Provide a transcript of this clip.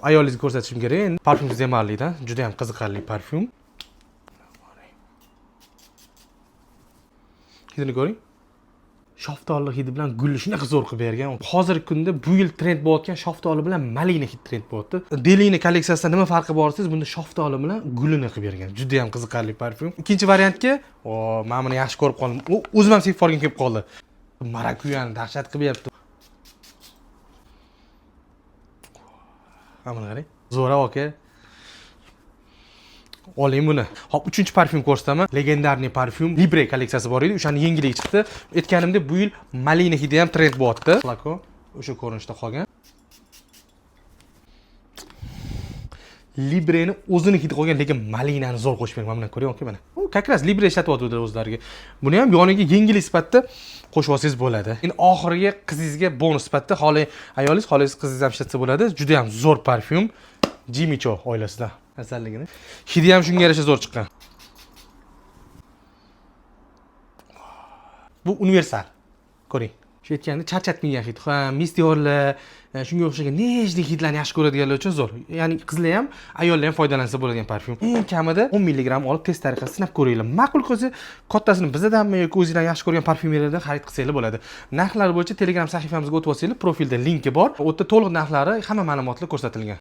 Ayolingizga ko'rsatishim kerak. Endi parfyum zemarlikda, juda ham qiziqarli parfyum. Hidini ko'ring. Shaftoli hidi bilan gulni shunaqa zo'r qilib bergan. Hozirgi kunda bu yil trend bo'layotgan shaftoli bilan malina hid trend bo'lyapti. Delina kolleksiyasida nima farqi bor desangiz, bunda shaftoli bilan gulini qilib bergan. Juda ham qiziqarli parfyum. Ikkinchi variantga, men buni yaxshi ko'rib qoldim. O'zim ham sevib qolgan kelib qoldi. Marakuyani dahshat qilib beribdi. Mana qarang. Zo'r aka. Oling buni. Hop, 3-parfyum ko'rsataman. Legendarniy parfyum Libre kolleksiyasi bor edi. O'shani yengiligi chiqdi. Aytganimdek, bu yil malina hidi ham trend bo'lyapti. Flako o'sha ko'rinishda qolgan. Libreni o'zini hidi qolgan, lekin malinani zo'r qo'shib bergan. Mana ko'ryapsizmi mana? U как раз Libre ishlatyapti o'zlariga. Buni ham yoniga yengillik sifatida qo'shib olsangiz bo'ladi. Endi oxiriga qizingizga bonus sifatida ayolingiz, qizingiz ham ishlatsa bo'ladi. Juda ham zo'r parfyum. Jimmy Choo oilasida asalligini. Hidi ham shunga yarasha zo'r chiqqan. Bu universal. Ko'ring. Shu aytganda charchatmagan hid. Misty yorlar, shunga o'xshagan nejli hidlarni yaxshi ko'radiganlar uchun zo'r. Ya'ni qizlar ham, ayollar ham foydalansa bo'ladigan parfyum. Eng kamida 10 mg olib test tariqasida sinab ko'ringlar. Ma'qul ko'rsa, kattasini bizdanmi yoki o'zingizdan yaxshi ko'rgan parfyumeriyadan xarid qilsangiz bo'ladi. Narxlar bo'yicha Telegram sahifamizga o'tib olsangiz, profilda linki bor. U yerda to'liq narxlari, hamma ma'lumotlar ko'rsatilgan.